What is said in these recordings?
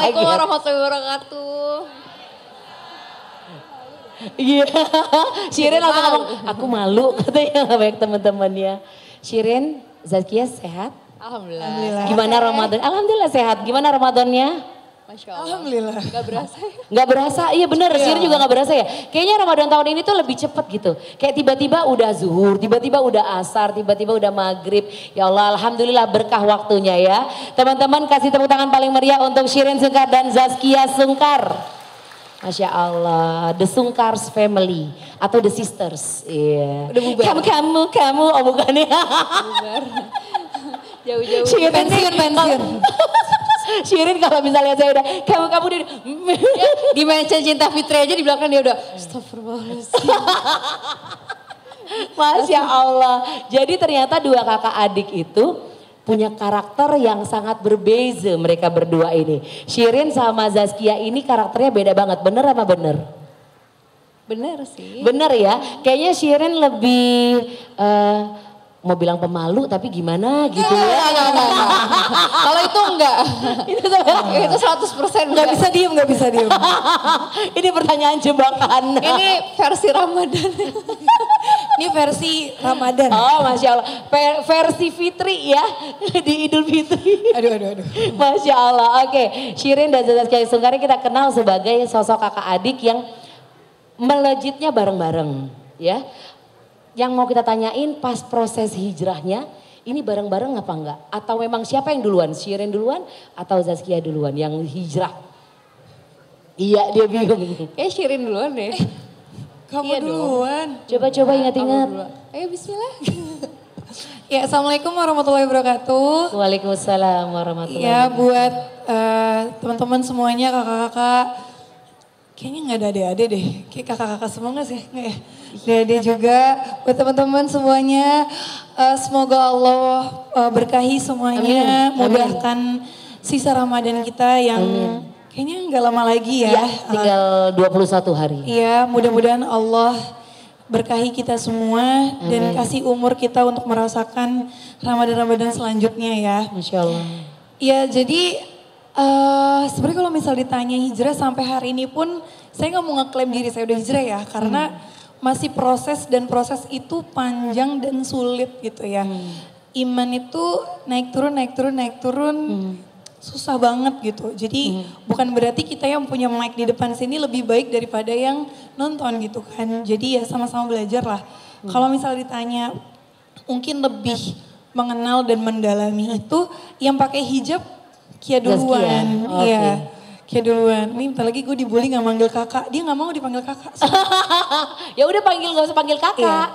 Assalamualaikum kaget. warahmatullahi wabarakatuh. Iya, Shirin langsung ngomong, aku malu katanya banyak teman-temannya. Shirin, Zazkia sehat? Alhamdulillah. Gimana Ramadan? Alhamdulillah sehat. Gimana Ramadannya? Masya Allah. Alhamdulillah. Gak berasa ya. Nggak berasa, iya bener, Shirin juga nggak berasa ya. Kayaknya Ramadan tahun ini tuh lebih cepet gitu. Kayak tiba-tiba udah zuhur, tiba-tiba udah asar, tiba-tiba udah maghrib. Ya Allah, Alhamdulillah berkah waktunya ya. Teman-teman kasih tepuk tangan paling meriah untuk Shirin Sungkar dan Zazkia Sungkar. Masya Allah, The Sungkars Family atau The Sisters. Iya. Udah bubar. Kamu, oh bukan ya. Bubar. Jauh-jauh. Shirin Pensiun. Shirin kalau misalnya saya udah kamu di Di mention Cinta Fitri aja di belakang dia udah astagfirullahaladzim. Masya Allah. Jadi ternyata dua kakak adik itu punya karakter yang sangat berbeza mereka berdua ini. Shirin sama Zazkia ini karakternya beda banget. Bener apa bener? Bener sih. Bener ya. Kayaknya Shirin lebih mau bilang pemalu tapi gimana gitu ya. Enggak. Kalau itu enggak. Itu 100% Nggak bisa diem. Ini pertanyaan jebakan. Ini versi Ramadan. Ini versi Ramadan. Oh Masya Allah. Versi Fitri ya. Di Idul Fitri. Aduh. Masya Allah. Oke. Shirin dan Zazkia Sungkar kita kenal sebagai sosok kakak adik yang melejitnya bareng-bareng. Ya. Yang mau kita tanyain pas proses hijrahnya, ini bareng-bareng apa enggak? Atau memang siapa yang duluan? Shirin duluan atau Zazkia duluan yang hijrah? Iya dia bingung. Kayak Shirin duluan deh. Kamu Iya dong. duluan. Coba-coba ingat-ingat. Ayo bismillah. Ya, Assalamualaikum warahmatullahi wabarakatuh. Waalaikumsalam warahmatullahi Ya, wabarakatuh. buat teman-teman semuanya, kakak-kakak. Kayaknya nggak ada adik-adik deh. Kayak kakak-kakak semua nggak sih? Nggak ya? Adik juga. Buat teman-teman semuanya, semoga Allah berkahi semuanya. Amin. Mudahkan sisa Ramadan kita yang kayaknya nggak lama lagi ya. Ya, tinggal 21 hari. Iya, mudah-mudahan Allah berkahi kita semua dan kasih umur kita untuk merasakan Ramadan-Ramadan selanjutnya ya. Masya Allah. Ya, jadi sebenarnya kalau misal ditanya hijrah sampai hari ini pun saya nggak mau ngeklaim diri saya udah hijrah ya, karena masih proses dan proses itu panjang dan sulit gitu ya. Iman itu naik turun, susah banget gitu. Jadi bukan berarti kita yang punya mic di depan sini lebih baik daripada yang nonton gitu kan. Jadi ya sama-sama belajar lah. Kalau misal ditanya mungkin lebih mengenal dan mendalami itu yang pakai hijab Kia duluan. Zazkia, Iya. oke. Kia duluan. Nih bentar lagi gue dibully gak manggil kakak. Dia gak mau dipanggil kakak. Ya udah gak usah panggil kakak.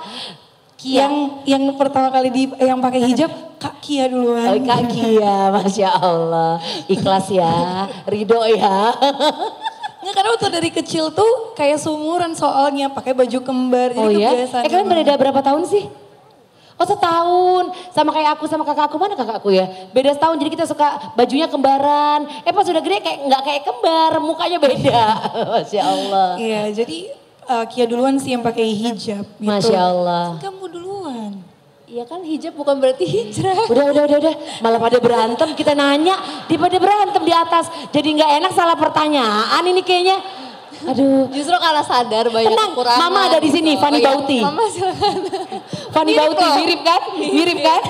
Iya. Kia. Yang pertama kali yang pakai hijab Kak Kia duluan. Oh, Kak Kia, Masya Allah. Ikhlas ya, ridho ya. Nggak, karena waktu dari kecil tuh kayak seumuran soalnya pakai baju kembar. Oh Jadi ya? kebiasaan. Kalian beda berapa tahun sih? Oh setahun, sama kayak aku sama kakak aku, mana kakakku ya? Beda setahun, jadi kita suka bajunya kembaran. Pas sudah gede kayak nggak kayak kembar, mukanya beda. Masya Allah. Iya, jadi Kia duluan sih yang pakai hijab gitu. Masya Allah. Kamu duluan. Iya kan hijab bukan berarti hijrah. Udah. Malah pada berantem, kita nanya, pada berantem di atas. Jadi nggak enak salah pertanyaan ini kayaknya. Aduh. Justru karena sadar banyak Tenang, kekurangan. Mama ada di sini, Fanny iya. Bauti. Mama silakan. Fanny Bauti, loh. mirip kan? Mirip kan?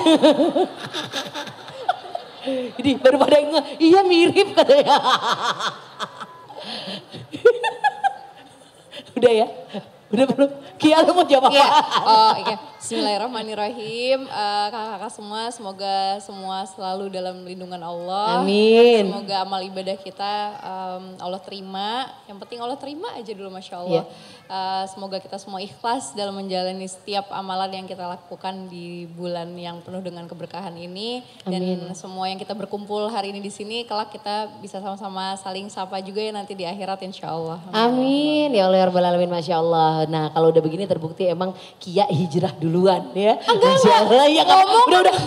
Jadi baru pada iya mirip katanya. Udah ya? Udah belum? Kia lu mau jawab apa? Iya. Oh iya. Bismillahirrahmanirrahim. Kakak-kakak semua semoga semua selalu dalam lindungan Allah. Amin. Semoga amal ibadah kita Allah terima. Yang penting Allah terima aja dulu Masya Allah. Semoga kita semua ikhlas dalam menjalani setiap amalan yang kita lakukan di bulan yang penuh dengan keberkahan ini. Dan semua yang kita berkumpul hari ini di sini kelak kita bisa sama-sama saling sapa juga ya nanti di akhirat insya Allah. Amin. Ya Allah ya Rabbal Alamin, Masya Allah. Nah kalau udah begini terbukti emang Kia hijrah duluan ya. Masya Allah. Ya,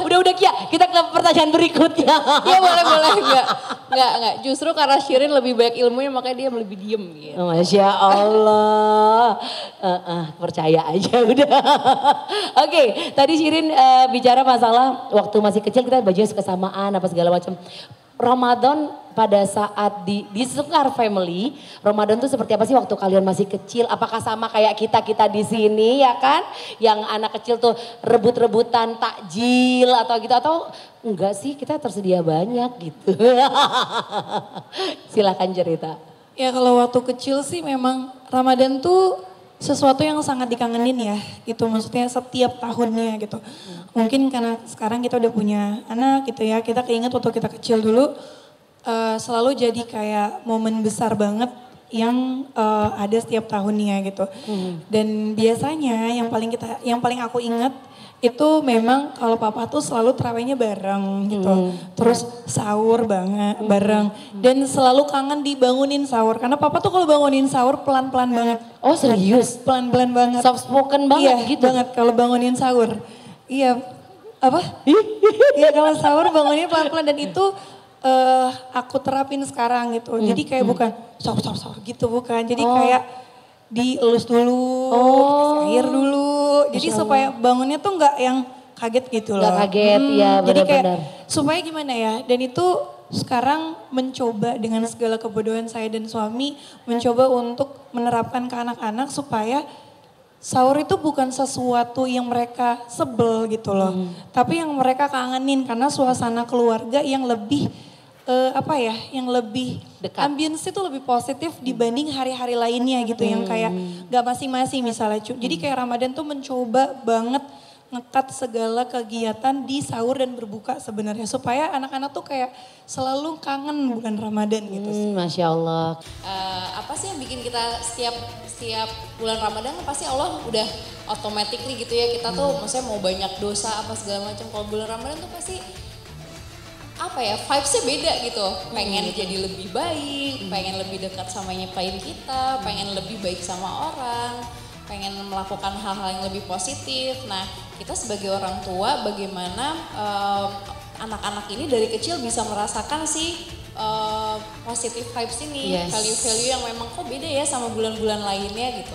udah Kia. Kita ke pertanyaan berikutnya. Iya boleh. Enggak. Justru karena Shirin lebih banyak ilmunya makanya dia lebih diem gitu. Masya Allah. Percaya aja udah. Oke, tadi Shirin bicara masalah waktu masih kecil kita bajunya suka samaan apa segala macam. Ramadan pada saat di Sekar Family, Ramadan tuh seperti apa sih waktu kalian masih kecil? Apakah sama kayak kita di sini ya kan? Yang anak kecil tuh rebut-rebutan takjil atau gitu atau enggak sih kita tersedia banyak gitu. Silakan cerita. Ya kalau waktu kecil sih memang Ramadan tuh sesuatu yang sangat dikangenin ya gitu, maksudnya setiap tahunnya gitu. Mungkin karena sekarang kita udah punya anak gitu ya, kita keinget waktu kita kecil dulu selalu jadi kayak momen besar banget yang ada setiap tahunnya gitu. Dan biasanya yang paling aku ingat itu memang kalau papa tuh selalu terawihnya bareng gitu. Terus sahur banget bareng dan selalu kangen dibangunin sahur karena papa tuh kalau bangunin sahur pelan-pelan banget. Oh serius? Pelan-pelan banget. Soft spoken banget iya, gitu? Banget kalau bangunin sahur. Iya, apa? Iya kalau sahur bangunnya pelan-pelan dan itu aku terapin sekarang gitu. Jadi kayak bukan sahur gitu bukan. Jadi kayak dielus dulu, dikasih air dulu. Jadi supaya bangunnya tuh nggak yang kaget gitu loh. Nggak kaget ya Jadi kayak benar-benar. supaya gimana ya. Dan itu sekarang mencoba dengan segala kebodohan saya dan suami. Mencoba untuk menerapkan ke anak-anak supaya sahur itu bukan sesuatu yang mereka sebel gitu loh. Tapi yang mereka kangenin karena suasana keluarga yang lebih yang lebih dekat. ambience itu lebih positif dibanding hari-hari lainnya gitu yang kayak gak masing-masing misalnya. Jadi kayak Ramadan tuh mencoba banget ngekat segala kegiatan di sahur dan berbuka sebenarnya supaya anak-anak tuh kayak selalu kangen bulan Ramadan gitu sih. Masya Allah. Apa sih yang bikin kita setiap bulan Ramadan pasti Allah udah automatically gitu ya, kita tuh maksudnya mau banyak dosa apa segala macam, kalau bulan Ramadan tuh pasti apa ya, vibes-nya beda gitu, pengen jadi lebih baik, pengen lebih dekat sama yang nyepain kita, pengen lebih baik sama orang, pengen melakukan hal-hal yang lebih positif. Nah kita sebagai orang tua bagaimana anak-anak ini dari kecil bisa merasakan sih positive vibes ini, value-value yang memang kok beda ya sama bulan-bulan lainnya gitu.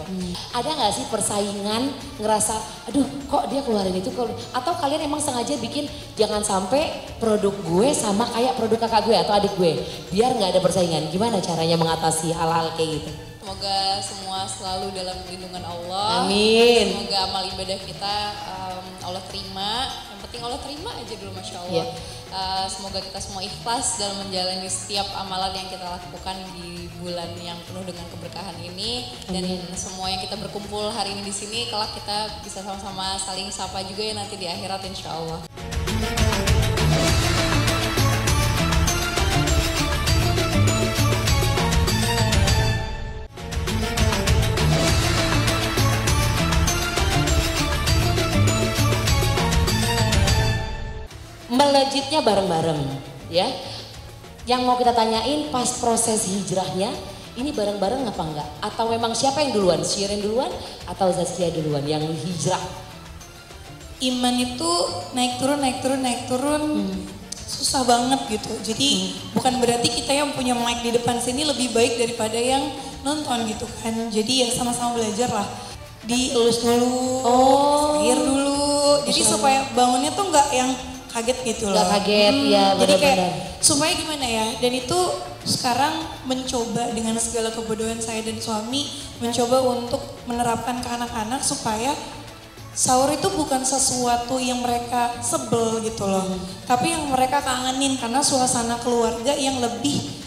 Ada nggak sih persaingan ngerasa, aduh kok dia keluarin itu, atau kalian emang sengaja bikin jangan sampai produk gue sama kayak produk kakak gue atau adik gue, biar nggak ada persaingan. Gimana caranya mengatasi hal-hal kayak gitu? Semoga semua selalu dalam lindungan Allah. Amin. Semoga amal ibadah kita Allah terima. Yang penting Allah terima aja dulu, Masya Allah. Semoga kita semua ikhlas dalam menjalani setiap amalan yang kita lakukan di bulan yang penuh dengan keberkahan ini. Dan semua yang kita berkumpul hari ini di sini, kelak kita bisa sama-sama saling sapa juga ya nanti di akhirat insya Allah. Melejitnya bareng-bareng ya. Yang mau kita tanyain pas proses hijrahnya, ini bareng-bareng apa enggak? Atau memang siapa yang duluan? Shirin duluan atau Zaskia duluan yang hijrah? Iman itu naik turun susah banget gitu. Jadi bukan berarti kita yang punya mic di depan sini lebih baik daripada yang nonton gitu kan. Jadi ya sama-sama belajar lah. Dielus dulu, air dulu. Jadi supaya bangunnya tuh nggak yang kaget gitu loh. Gak kaget ya Jadi kayak benar-benar. supaya gimana ya, dan itu sekarang mencoba dengan segala kebodohan saya dan suami, mencoba untuk menerapkan ke anak-anak supaya sahur itu bukan sesuatu yang mereka sebel gitu loh. Tapi yang mereka kangenin karena suasana keluarga yang lebih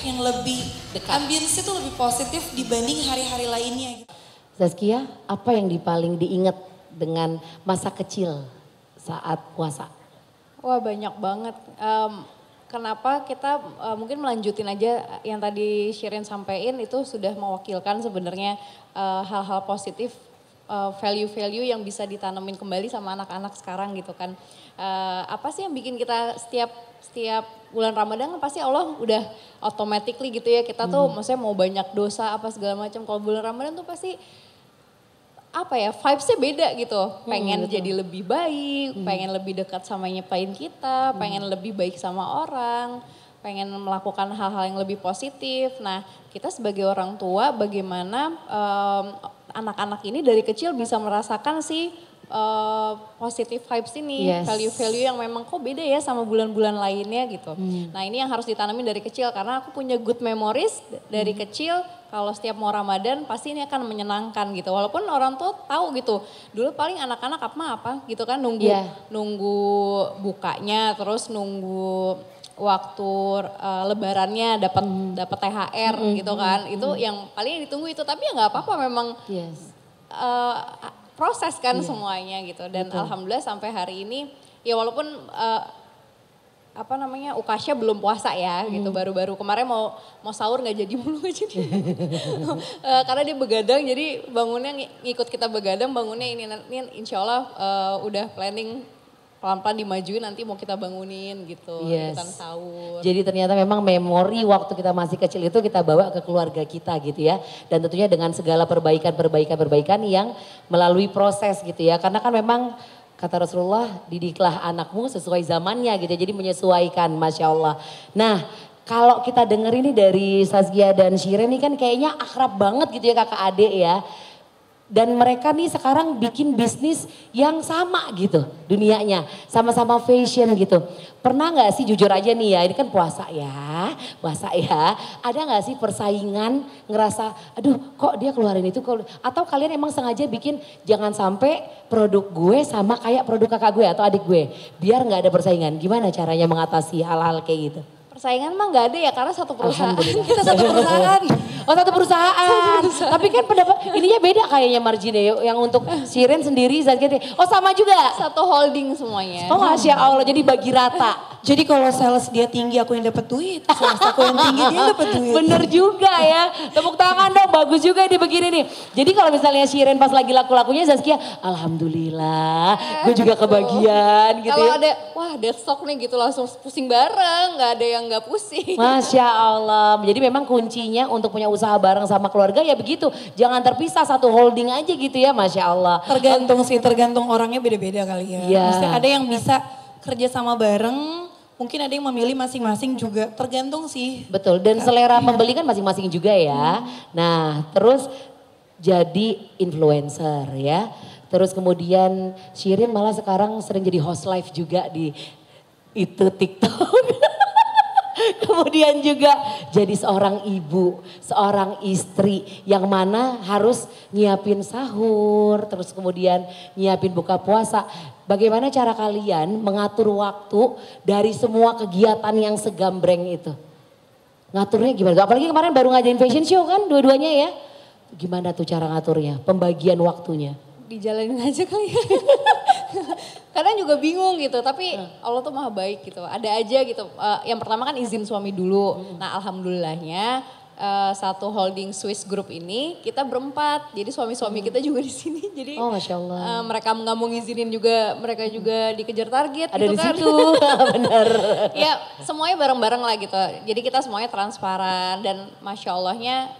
yang lebih ambience itu lebih positif dibanding hari-hari lainnya gitu. Zaskia, apa yang paling diingat dengan masa kecil saat puasa? Wah banyak banget. Kenapa kita mungkin melanjutin aja yang tadi Shirin sampaikan, itu sudah mewakilkan sebenarnya hal-hal positif, value-value yang bisa ditanamin kembali sama anak-anak sekarang gitu kan. Apa sih yang bikin kita setiap bulan Ramadan kan pasti Allah udah automatically gitu ya, kita tuh maksudnya mau banyak dosa apa segala macam, kalau bulan Ramadan tuh pasti vibes-nya beda gitu, pengen jadi lebih baik, pengen lebih dekat sama yang nyepain kita, pengen lebih baik sama orang, pengen melakukan hal-hal yang lebih positif. Nah kita sebagai orang tua bagaimana anak-anak ini dari kecil bisa merasakan sih positive vibes ini, Yes. value-value yang memang kok beda ya sama bulan-bulan lainnya gitu. Nah ini yang harus ditanamin dari kecil karena aku punya good memories dari kecil. Kalau setiap mau Ramadan pasti ini akan menyenangkan gitu. Walaupun orang tuh tahu gitu. Dulu paling anak-anak apa gitu kan nunggu Iya. nunggu bukanya, terus nunggu waktu lebarannya dapat THR gitu kan. Itu yang paling ditunggu itu. Tapi ya nggak apa-apa memang Yes. eh, proses kan semuanya gitu. Dan alhamdulillah sampai hari ini ya walaupun Ukasha belum puasa ya gitu, baru-baru kemarin mau sahur nggak jadi mulu nggak jadi. Karena dia begadang jadi bangunnya ngikut kita begadang, bangunnya ini insya Allah udah planning pelan-pelan dimajuin nanti mau kita bangunin gitu, Yes. ikutan sahur. Jadi ternyata memang memori waktu kita masih kecil itu kita bawa ke keluarga kita gitu ya. Dan tentunya dengan segala perbaikan yang melalui proses gitu ya. Karena kan memang kata Rasulullah, didiklah anakmu sesuai zamannya gitu ya. Jadi menyesuaikan, Masya Allah. Nah kalau kita denger ini dari Sazkia dan Shirin ini kan kayaknya akrab banget gitu ya kakak adik ya. Dan mereka nih sekarang bikin bisnis yang sama gitu dunianya. Sama-sama fashion gitu. Pernah gak sih jujur aja nih ya, ini kan puasa ya. Ada gak sih persaingan ngerasa aduh kok dia keluarin itu. Atau kalian emang sengaja bikin jangan sampai produk gue sama kayak produk kakak gue atau adik gue. Biar gak ada persaingan. Gimana caranya mengatasi hal-hal kayak gitu? Persaingan mah nggak ada ya karena satu perusahaan. Kita satu perusahaan. Oh satu perusahaan. Tapi kan pendapat ininya beda kayaknya marginnya yang untuk Shirin sendiri Zazkia. Oh sama juga. Satu holding semuanya. Oh Masya Allah jadi bagi rata. Jadi kalau sales dia tinggi aku yang dapat duit, sales aku yang tinggi dia yang dapat duit. Bener juga ya. Tepuk tangan dong bagus juga ini begini nih. Jadi kalau misalnya Shirin pas lagi laku-lakunya Zazkia alhamdulillah gue juga kebagian gitu Kalau ya. ada wah deadstock nih gitu langsung pusing bareng, nggak ada yang nggak pusing. Masya Allah. Jadi memang kuncinya untuk punya usaha bareng sama keluarga ya begitu. Jangan terpisah satu holding aja gitu ya Masya Allah. Tergantung orangnya beda-beda kali ya. Iya. Maksudnya ada yang bisa kerja sama bareng, mungkin ada yang memilih masing-masing juga. Tergantung sih. Betul dan selera pembeli kan masing-masing juga ya. Nah terus jadi influencer ya. Terus kemudian Shirin malah sekarang sering jadi host live juga di itu TikTok. Kemudian juga jadi seorang ibu, seorang istri yang mana harus nyiapin sahur, terus kemudian nyiapin buka puasa. Bagaimana cara kalian mengatur waktu dari semua kegiatan yang segambreng itu? Ngaturnya gimana? Apalagi kemarin baru ngajain fashion show kan dua-duanya ya. Gimana tuh cara ngaturnya, pembagian waktunya? Dijalanin aja kali ya. Kadang juga bingung gitu, tapi Allah tuh maha baik gitu. Ada aja gitu. Yang pertama kan izin suami dulu. Nah alhamdulillahnya satu holding Swiss Group ini kita berempat. Jadi suami-suami kita juga di sini. Jadi Oh Masya Allah. mereka nggak mau ngizinin juga, mereka juga dikejar target. Ada gitu di kan. situ, benar. Ya semuanya bareng-bareng lah gitu. Jadi kita semuanya transparan dan Masya Allahnya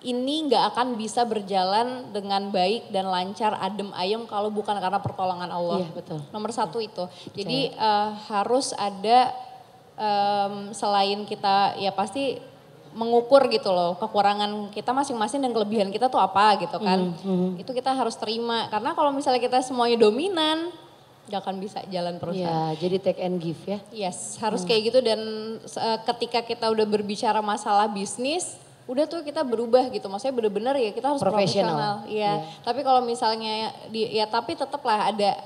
ini nggak akan bisa berjalan dengan baik dan lancar, adem ayem kalau bukan karena pertolongan Allah. Iya, betul. Nomor satu itu. Jadi harus ada selain kita ya pasti mengukur gitu loh kekurangan kita masing-masing dan kelebihan kita tuh apa gitu kan. Itu kita harus terima karena kalau misalnya kita semuanya dominan nggak akan bisa jalan perusahaan. Ya jadi take and give ya. Yes, harus kayak gitu dan ketika kita udah berbicara masalah bisnis, udah tuh kita berubah gitu. Maksudnya bener-bener ya kita harus profesional. Iya. Tapi kalau misalnya tapi tetaplah ada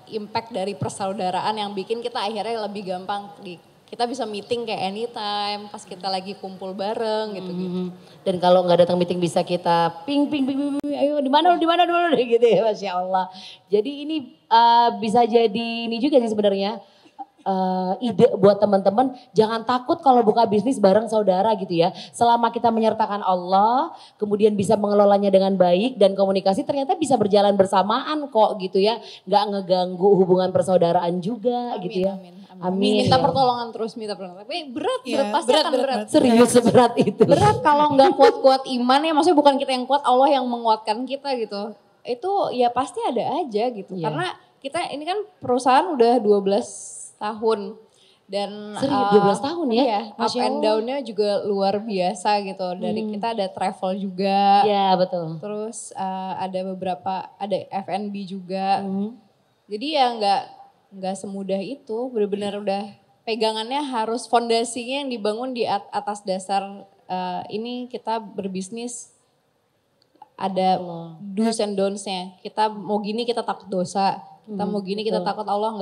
impact dari persaudaraan yang bikin kita akhirnya lebih gampang kita bisa meeting kayak anytime pas kita lagi kumpul bareng gitu-gitu. Dan kalau nggak datang meeting bisa kita ping, ayo di mana dulu gitu ya Masya Allah. Jadi ini bisa jadi ini juga sih sebenarnya. Ide buat teman-teman jangan takut kalau buka bisnis bareng saudara gitu ya. Selama kita menyertakan Allah, kemudian bisa mengelolanya dengan baik dan komunikasi ternyata bisa berjalan bersamaan kok gitu ya. Nggak ngeganggu hubungan persaudaraan juga gitu ya. Amin. Minta pertolongan terus, minta pertolongan. Tapi berat, pasti akan berat. Serius seberat itu. Berat kalau nggak kuat-kuat iman ya, maksudnya bukan kita yang kuat, Allah yang menguatkan kita gitu. Itu ya pasti ada aja gitu. Iya. Karena kita ini kan perusahaan udah 12 tahun. Dan 12 tahun ya? Iya, up Masya and Allah. down-nya juga luar biasa gitu. Dari kita ada travel juga. Iya betul. Terus ada beberapa, ada F&B juga. Hmm. Jadi ya nggak semudah itu. Benar-benar udah pegangannya harus fondasinya yang dibangun di atas dasar ini kita berbisnis ada do's and don'ts-nya. Kita mau gini kita takut dosa. Kita mau gini kita takut Allah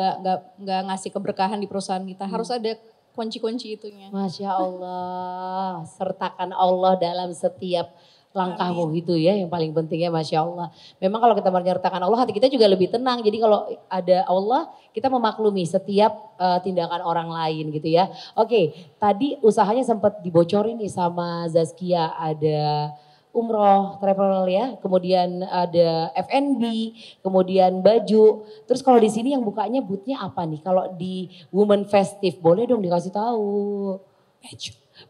nggak ngasih keberkahan di perusahaan kita. Harus ada kunci-kunci itunya. Masya Allah, sertakan Allah dalam setiap langkahmu gitu ya, yang paling pentingnya Masya Allah. Memang kalau kita menyertakan Allah, hati kita juga lebih tenang. Jadi kalau ada Allah, kita memaklumi setiap tindakan orang lain gitu ya. Oke, tadi usahanya sempat dibocorin nih sama Zaskia, ada umroh, travel ya, kemudian ada F&B, kemudian baju. Terus kalau di sini yang bukanya boothnya apa nih? Kalau di Women Festive, boleh dong dikasih tahu.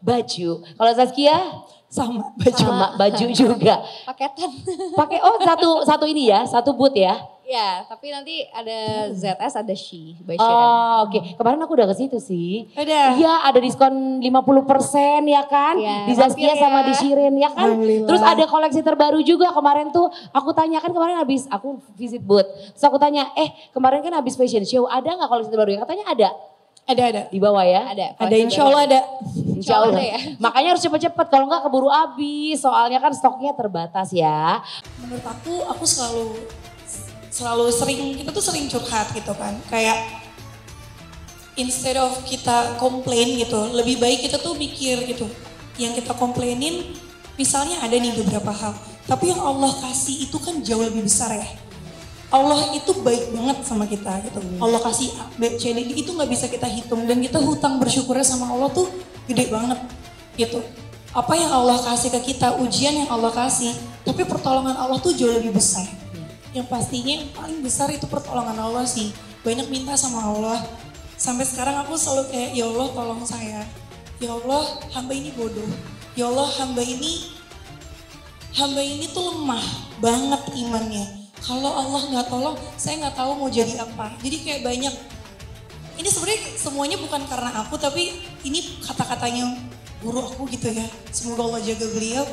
Baju. Kalau Zaskia? Sama baju. Sama baju juga. Paketan. Pakai satu ini ya, satu booth ya. Ya, tapi nanti ada ZS, ada She by Sheeran. Oh, oke. Kemarin aku udah ke situ sih. Ada. Iya, ada diskon 50% ya kan? Ya, Di Zaskia mampir sama ya. di Sheeran ya kan? Alhamdulillah. Terus ada koleksi terbaru juga kemarin tuh. Aku tanya kan kemarin habis aku visit booth. Terus aku tanya, kemarin kan habis fashion show, ada nggak koleksi terbaru? Ya katanya ada. Ada. Di bawah ya? Ada insya Allah ada. Insya Allah. Insya Allah ya. Makanya harus cepet-cepet, kalau nggak keburu habis. Soalnya kan stoknya terbatas ya. Menurut aku selalu sering, kita tuh sering curhat gitu kan. Kayak instead of kita komplain gitu, lebih baik kita tuh mikir gitu. Yang kita komplainin misalnya ada nih beberapa hal. Tapi yang Allah kasih itu kan jauh lebih besar ya. Allah itu baik banget sama kita gitu. Allah kasih A, B, C, D itu nggak bisa kita hitung. Dan kita hutang bersyukurnya sama Allah tuh gede banget gitu. Apa yang Allah kasih ke kita, ujian yang Allah kasih. Tapi pertolongan Allah tuh jauh lebih besar. Yang pastinya yang paling besar itu pertolongan Allah sih. Banyak minta sama Allah. Sampai sekarang aku selalu kayak, ya Allah tolong saya. Ya Allah hamba ini bodoh. Ya Allah hamba ini tuh lemah banget imannya. Kalau Allah nggak tolong, saya nggak tahu mau jadi apa. Jadi kayak banyak, ini sebenarnya semuanya bukan karena aku, tapi ini kata-katanya guru aku gitu ya. Semoga Allah jaga beliau.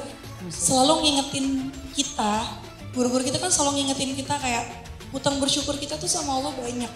Selalu ngingetin kita, guru-guru kita kan selalu ngingetin kita kayak hutang bersyukur kita tuh sama Allah banyak.